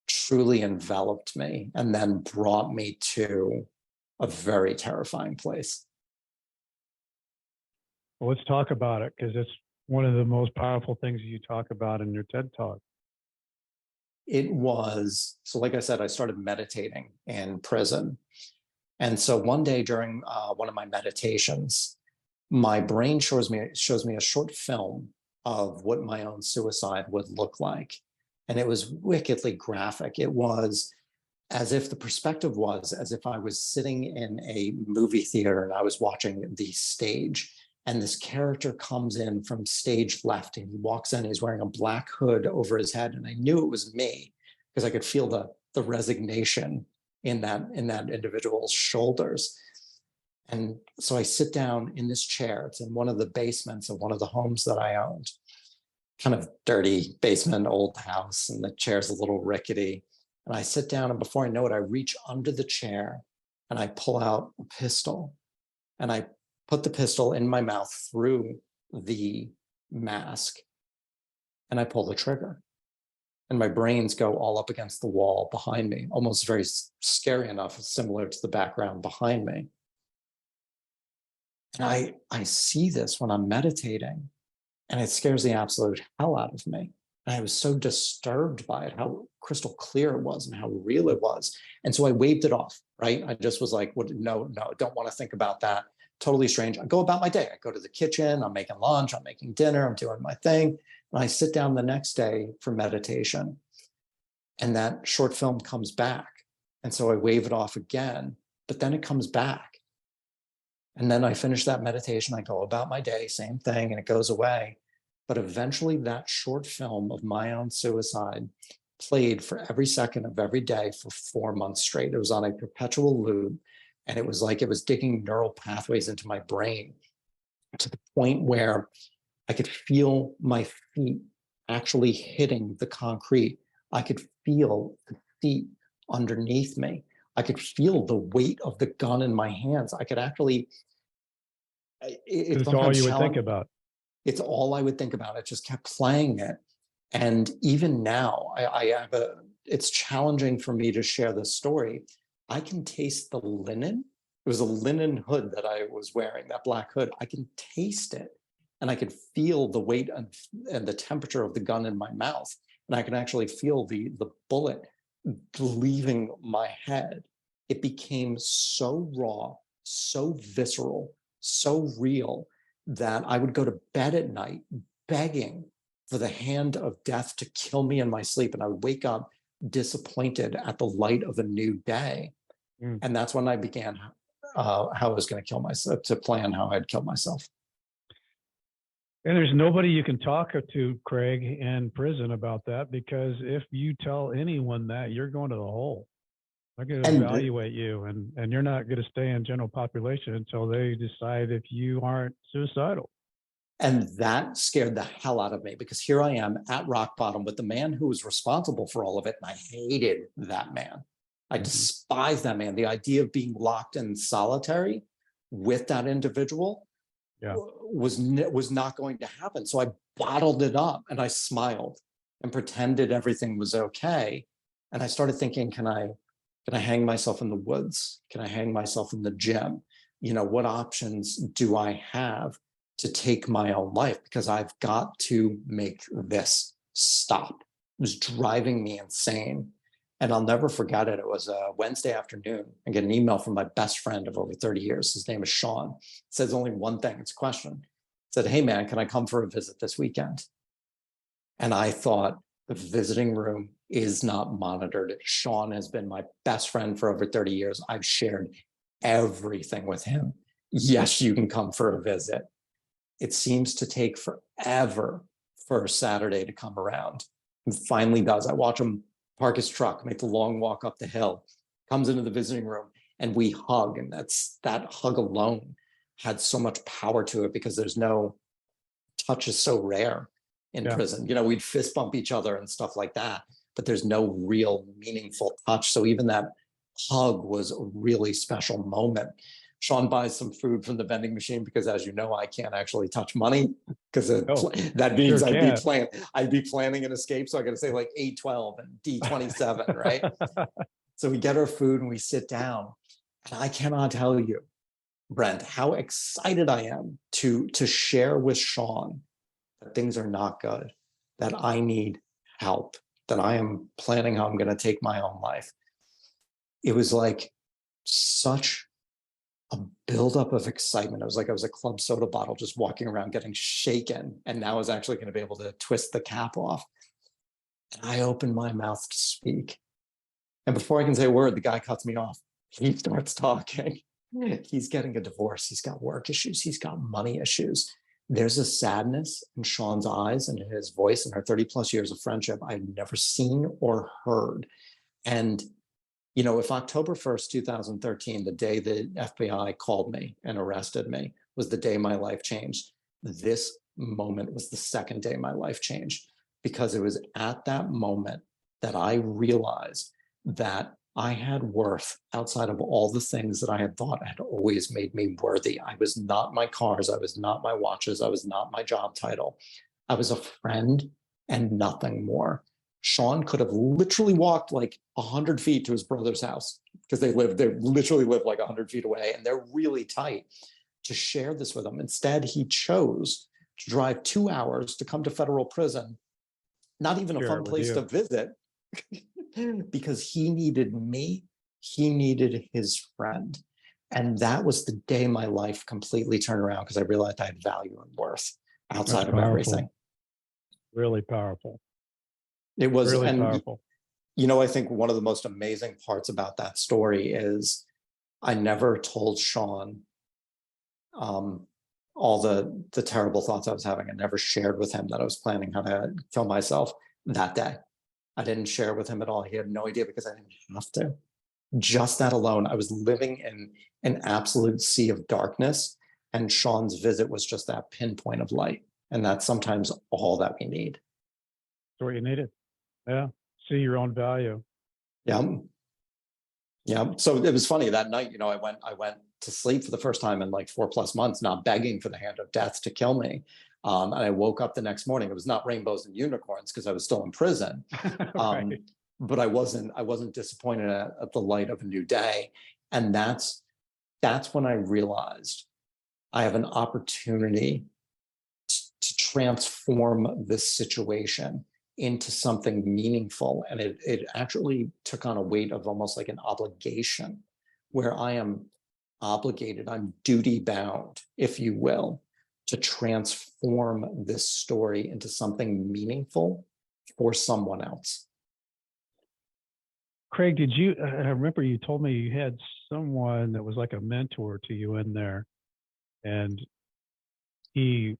Speaker 2: truly enveloped me and then brought me to a very terrifying place.
Speaker 1: Well, let's talk about it, because it's one of the most powerful things you talk about in your TED Talk.
Speaker 2: It was, so like I said, I started meditating in prison. And so one day during one of my meditations, my brain shows me a short film of what my own suicide would look like. And it was wickedly graphic. It was as if the perspective was as if I was sitting in a movie theater and I was watching the stage. And this character comes in from stage left and he walks in, he's wearing a black hood over his head. And I knew it was me because I could feel the resignation in that individual's shoulders. And so I sit down in this chair. It's in one of the basements of one of the homes that I owned. Kind of dirty basement, old house, and the chair's a little rickety. And I sit down, and before I know it, I reach under the chair and I pull out a pistol. And I put the pistol in my mouth through the mask, and I pull the trigger. And my brains go all up against the wall behind me, almost very scary enough, similar to the background behind me. And I see this when I'm meditating, and it scares the absolute hell out of me. And I was so disturbed by it, how crystal clear it was and how real it was. And so I waved it off, right? I just was like, no, don't want to think about that. Totally strange. I go about my day. I go to the kitchen, I'm making lunch, I'm making dinner, I'm doing my thing. And I sit down the next day for meditation. And that short film comes back. And so I wave it off again, but then it comes back. And then I finish that meditation, I go about my day, same thing, and it goes away. But eventually that short film of my own suicide played for every second of every day for 4 months straight. It was on a perpetual loop. And it was like it was digging neural pathways into my brain to the point where I could feel my feet actually hitting the concrete. I could feel the feet underneath me. I could feel the weight of the gun in my hands. I could actually,
Speaker 1: it's all you would think about.
Speaker 2: It's all I would think about. It just kept playing it. And even now, it's challenging for me to share this story. I can taste the linen. It was a linen hood that I was wearing, that black hood. I can taste it. And I could feel the weight and the temperature of the gun in my mouth. And I can actually feel the bullet leaving my head. It became so raw, so visceral, so real that I would go to bed at night begging for the hand of death to kill me in my sleep. And I would wake up disappointed at the light of a new day. And that's when I began how I was going to kill myself, to plan how I'd kill myself.
Speaker 1: And there's nobody you can talk to, Craig, in prison about that, because if you tell anyone that, you're going to the hole. They're going to evaluate you, and you're not going to stay in general population until they decide if you aren't suicidal.
Speaker 2: And that scared the hell out of me, because here I am at rock bottom with the man who was responsible for all of it. And I hated that man. I despised that man. The idea of being locked in solitary with that individual was not going to happen. So I bottled it up and I smiled and pretended everything was okay. And I started thinking, can I Can I hang myself in the woods? Can I hang myself in the gym? What options do I have to take my own life? Because I've got to make this stop. It was driving me insane. And I'll never forget it. It was a Wednesday afternoon. I get an email from my best friend of over 30 years. His name is Sean. It says only one thing. It's a question. It said, "Hey man, can I come for a visit this weekend?" And I thought, the visiting room is not monitored. Sean has been my best friend for over 30 years. I've shared everything with him. Yes, you can come for a visit. It seems to take forever for a Saturday to come around. And finally does. I watch him park his truck, make the long walk up the hill, comes into the visiting room, and we hug. And that hug alone had so much power to it, because there's no touch, is so rare in prison. We'd fist bump each other and stuff like that, but there's no real meaningful touch. So even that hug was a really special moment. Sean buys some food from the vending machine because, as you know, I can't actually touch money, because that means I'd be planning an escape. So I got to say like A12 and D27, right? So we get our food and we sit down, and I cannot tell you, Brent, how excited I am to share with Sean that things are not good, that I need help, that I am planning how I'm going to take my own life. It was like such a buildup of excitement. It was like I was a club soda bottle just walking around getting shaken, and now I was actually going to be able to twist the cap off. And I opened my mouth to speak. And before I can say a word, the guy cuts me off. He starts talking. He's getting a divorce. He's got work issues. He's got money issues. There's a sadness in Sean's eyes and in his voice, and our 30 plus years of friendship I'd never seen or heard. And if October 1st, 2013, the day the FBI called me and arrested me, was the day my life changed, this moment was the second day my life changed, because it was at that moment that I realized that I had worth outside of all the things that I had thought had always made me worthy. I was not my cars. I was not my watches. I was not my job title. I was a friend and nothing more. Sean could have literally walked like 100 feet to his brother's house, because they literally live like 100 feet away, and they're really tight, to share this with him. Instead, he chose to drive 2 hours to come to federal prison, not even a fun place to visit, because he needed me, he needed his friend. And that was the day my life completely turned around, because I realized I had value and worth outside of everything.
Speaker 1: Really powerful.
Speaker 2: It was
Speaker 1: really powerful.
Speaker 2: I think one of the most amazing parts about that story is I never told Sean all the terrible thoughts I was having. I never shared with him that I was planning how to kill myself that day. I didn't share with him at all. He had no idea, because I didn't have to. Just that alone, I was living in an absolute sea of darkness, and Sean's visit was just that pinpoint of light. And that's sometimes all that we need.
Speaker 1: That's what you needed. Yeah. See your own value.
Speaker 2: Yeah. Yeah. So it was funny that night, I went to sleep for the first time in like 4+ months, not begging for the hand of death to kill me. And I woke up the next morning. It was not rainbows and unicorns, because I was still in prison. Right. But I wasn't disappointed at the light of a new day. And that's when I realized I have an opportunity to transform this situation into something meaningful. And it actually took on a weight of almost like an obligation, where I am obligated, I'm duty bound, if you will, to transform this story into something meaningful for someone else.
Speaker 1: Craig, I remember you told me you had someone that was like a mentor to you in there, and when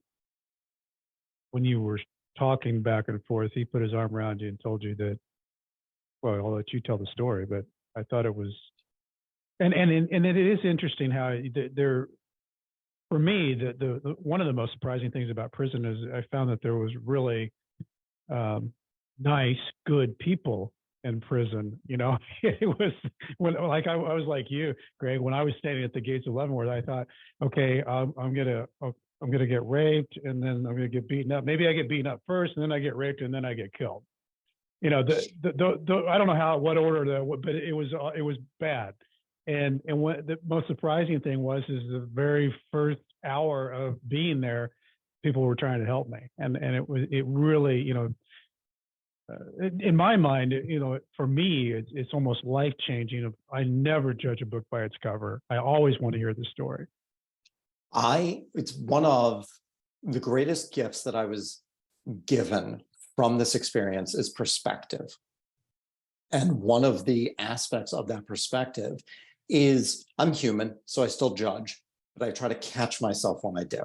Speaker 1: you were talking back and forth, he put his arm around you and told you that, well, I'll let you tell the story, but I thought it was, and it is interesting how there, for me, the one of the most surprising things about prison is I found that there was really nice, good people in prison. It was I was like you, Greg, when I was standing at the gates of Leavenworth, I thought, okay, I'm gonna get raped, and then I'm gonna get beaten up. Maybe I get beaten up first, and then I get raped, and then I get killed. I don't know what order but it was bad. And what the most surprising thing was is the very first hour of being there, people were trying to help me, and it really, in my mind, for me, it's almost life changing. I never judge a book by its cover. I always want to hear the story.
Speaker 2: It's one of the greatest gifts that I was given from this experience is perspective. And one of the aspects of that perspective is I'm human, so I still judge, but I try to catch myself when I do.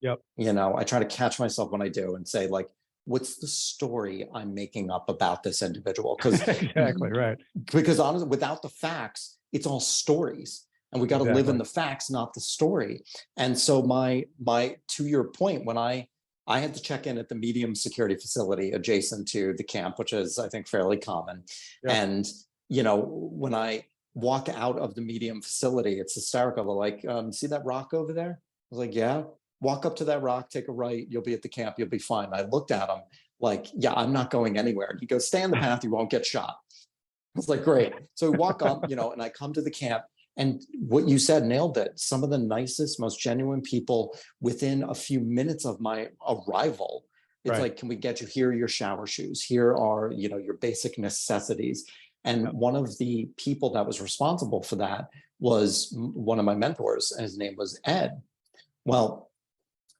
Speaker 1: Yep.
Speaker 2: I try to catch myself when I do and say, like, what's the story I'm making up about this individual? Because
Speaker 1: exactly right.
Speaker 2: Because honestly, without the facts, it's all stories. And we got to live in the facts, not the story. And so to your point, when I had to check in at the medium security facility adjacent to the camp, which is, I think, fairly common. Yep. And, when I walk out of the medium facility, it's hysterical. They're like, see that rock over there? I was like, yeah. Walk up to that rock, take a right, you'll be at the camp, you'll be fine. I looked at him like, yeah, I'm not going anywhere. And he goes, stay on the path, you won't get shot. I was like, great. So we walk up, and I come to the camp, and what you said nailed it. Some of the nicest, most genuine people within a few minutes of my arrival. It's right. Like, can we get you, here are your shower shoes, here are, your basic necessities. And one of the people that was responsible for that was one of my mentors, and his name was Ed. Well,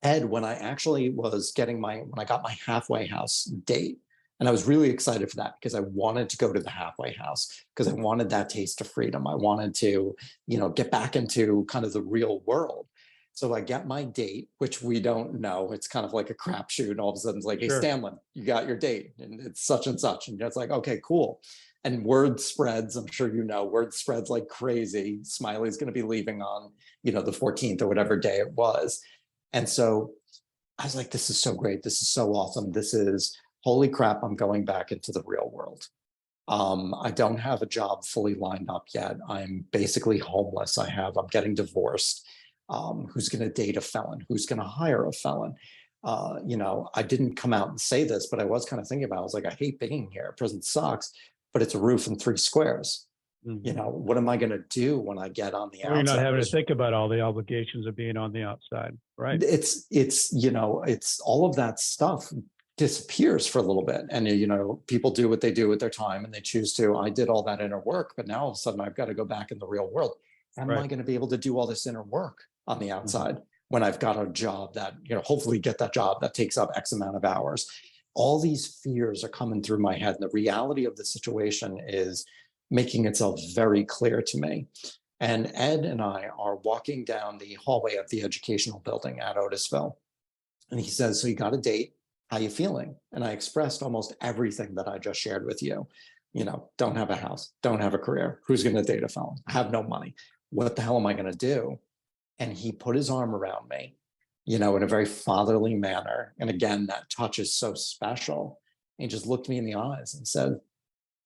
Speaker 2: Ed, when I actually was when I got my halfway house date, and I was really excited for that because I wanted to go to the halfway house because I wanted that taste of freedom. I wanted to, get back into kind of the real world. So I get my date, which we don't know. It's kind of like a crapshoot. And all of a sudden it's like, hey, sure. Stanland, you got your date. And it's such and such. And it's like, okay, cool. And word spreads, I'm sure word spreads like crazy. Smiley's going to be leaving on, the 14th or whatever day it was. And so I was like, this is so great. This is so awesome. This is, holy crap, I'm going back into the real world. I don't have a job fully lined up yet. I'm basically homeless. I'm getting divorced. Who's going to date a felon? Who's going to hire a felon? I didn't come out and say this, but I was kind of thinking about it. I was like, I hate being here. Prison sucks, but it's a roof and 3 squares. Mm-hmm. What am I going to do when I get on the outside?
Speaker 1: You're not having to think about all the obligations of being on the outside, right?
Speaker 2: It's all of that stuff disappears for a little bit. And, people do what they do with their time and they choose to. I did all that inner work, but now all of a sudden I've got to go back in the real world. Am I going to be able to do all this inner work on the outside when I've got a job that, hopefully get that job that takes up X amount of hours? All these fears are coming through my head. And the reality of the situation is making itself very clear to me. And Ed and I are walking down the hallway of the educational building at Otisville. And he says, so you got a date? How you feeling? And I expressed almost everything that I just shared with you. Don't have a house, don't have a career. Who's going to date a felon? I have no money. What the hell am I going to do? And he put his arm around me, in a very fatherly manner. And again, that touch is so special. And he just looked me in the eyes and said,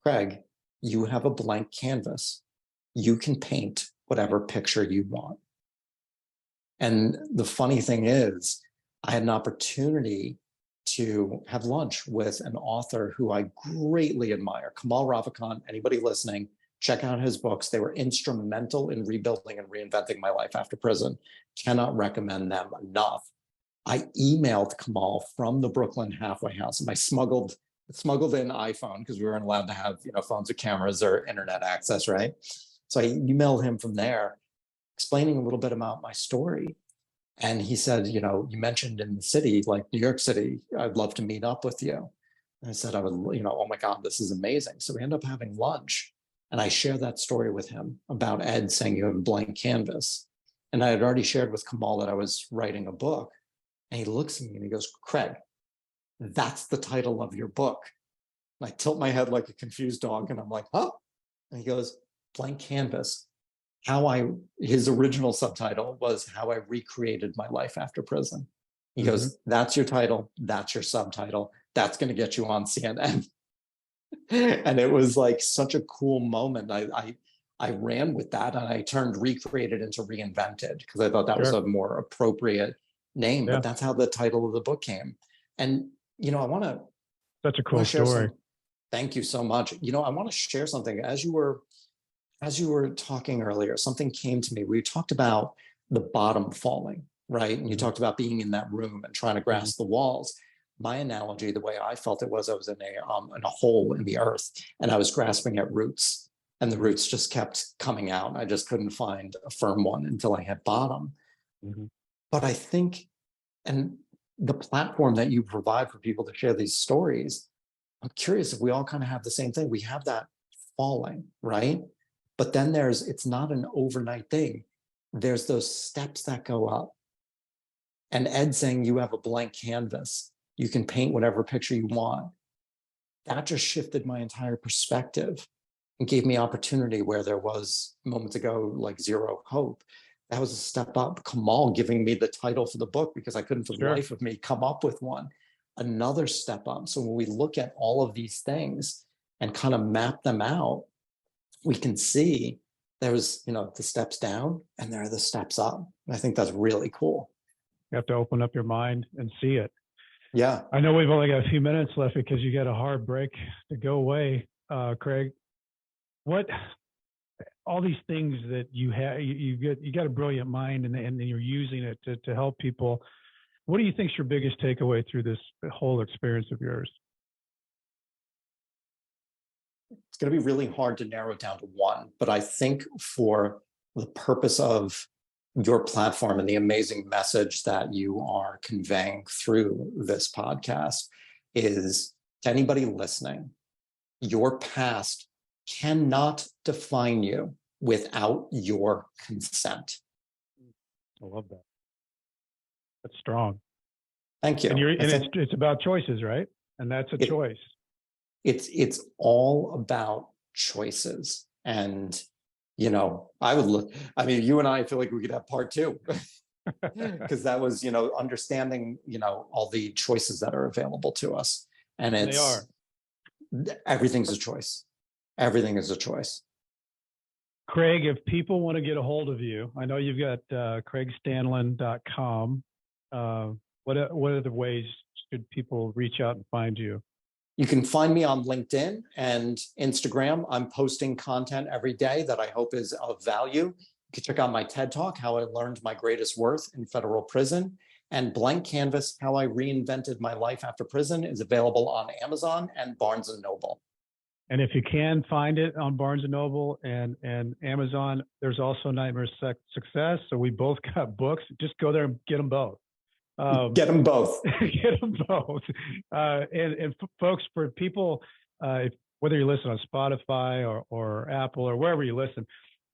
Speaker 2: Craig, you have a blank canvas. You can paint whatever picture you want. And the funny thing is, I had an opportunity to have lunch with an author who I greatly admire, Kamal Ravikant. Anybody listening, check out his books. They were instrumental in rebuilding and reinventing my life after prison. Cannot recommend them enough. I emailed Kamal from the Brooklyn halfway house, and I smuggled in iPhone because we weren't allowed to have phones with cameras or internet access, right? So I emailed him from there, explaining a little bit about my story. And he said, you mentioned in the city, like New York City, I'd love to meet up with you. And I said, I would, oh my God, this is amazing. So we end up having lunch. And I share that story with him about Ed saying you have a blank canvas. And I had already shared with Kamal that I was writing a book. And he looks at me and he goes, Craig, that's the title of your book. And I tilt my head like a confused dog. And I'm like, huh? And he goes, blank canvas. His original subtitle was How I Recreated My Life After Prison. He goes, that's your title. That's your subtitle. That's going to get you on CNN. And it was like such a cool moment. I ran with that and I turned recreated into reinvented because I thought that was a more appropriate name, but that's how the title of the book came. And, I want to.
Speaker 1: Such a cool story.
Speaker 2: Thank you so much. I want to share something. As you were talking earlier, something came to me. We talked about the bottom falling, right? And you
Speaker 1: Mhm.
Speaker 2: talked about being in that room and trying to
Speaker 1: Mhm.
Speaker 2: grasp the walls. My analogy, the way I felt it was, I was in a hole in the earth, and I was grasping at roots, and the roots just kept coming out. I just couldn't find a firm one until I hit bottom.
Speaker 1: Mhm.
Speaker 2: But I think, and the platform that you provide for people to share these stories, I'm curious if we all kind of have the same thing. We have that falling, right? But then it's not an overnight thing. There's those steps that go up. And Ed saying you have a blank canvas, you can paint whatever picture you want. That just shifted my entire perspective and gave me opportunity where there was moments ago like zero hope. That was a step up. Kamal giving me the title for the book because I couldn't for the
Speaker 1: Sure.
Speaker 2: life of me come up with one. Another step up. So when we look at all of these things and kind of map them out, we can see there's, the steps down and there are the steps up. I think that's really cool.
Speaker 1: You have to open up your mind and see it.
Speaker 2: Yeah.
Speaker 1: I know we've only got a few minutes left because you got a hard break to go away, Craig. What all these things that you have, you got a brilliant mind, and you're using it to help people. What do you think is your biggest takeaway through this whole experience of yours?
Speaker 2: It's going to be really hard to narrow it down to one, but I think for the purpose of your platform and the amazing message that you are conveying through this podcast is to anybody listening, your past cannot define you without your consent.
Speaker 1: I love that. That's strong.
Speaker 2: Thank you.
Speaker 1: And
Speaker 2: I think
Speaker 1: it's about choices, right? And that's a choice.
Speaker 2: it's all about choices. And you and I feel like we could have part two because that was, understanding, all the choices that are available to us. And
Speaker 1: They are.
Speaker 2: everything's a choice. Everything is a choice.
Speaker 1: Craig, if people want to get a hold of you, I know you've got craigstanland.com. What other ways should people reach out and find you?
Speaker 2: You can find me on LinkedIn and Instagram. I'm posting content every day that I hope is of value. You can check out my TED Talk, How I Learned My Greatest Worth in Federal Prison. And Blank Canvas, How I Reinvented My Life After Prison is available on Amazon and Barnes & Noble.
Speaker 1: And if you can find it on Barnes & Noble and Amazon, there's also Nightmare Success. So we both got books. Just go there and get them both.
Speaker 2: Get them both.
Speaker 1: Get them both. And folks, for people, whether you listen on Spotify or Apple or wherever you listen,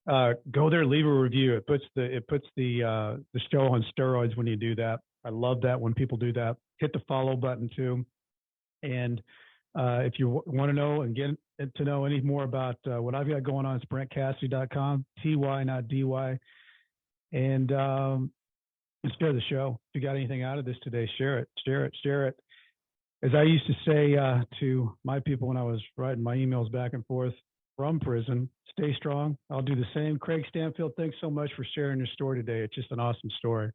Speaker 1: go there, leave a review. It puts the show on steroids when you do that. I love that when people do that. Hit the follow button too. And if you want to know and get to know any more about what I've got going on, it's BrentCassidy.com, TY, not DY. And share the show. If you got anything out of this today, share it. As I used to say to my people when I was writing my emails back and forth from prison, stay strong. I'll do the same. Craig Stanfield, thanks so much for sharing your story today. It's just an awesome story.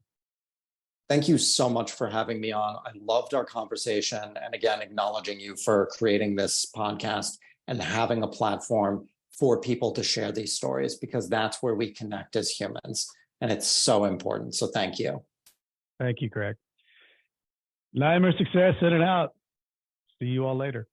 Speaker 2: Thank you so much for having me on. I loved our conversation. And again, acknowledging you for creating this podcast and having a platform for people to share these stories, because that's where we connect as humans. And it's so important. So thank you.
Speaker 1: Thank you, Craig. Nightmare Success in and out. See you all later.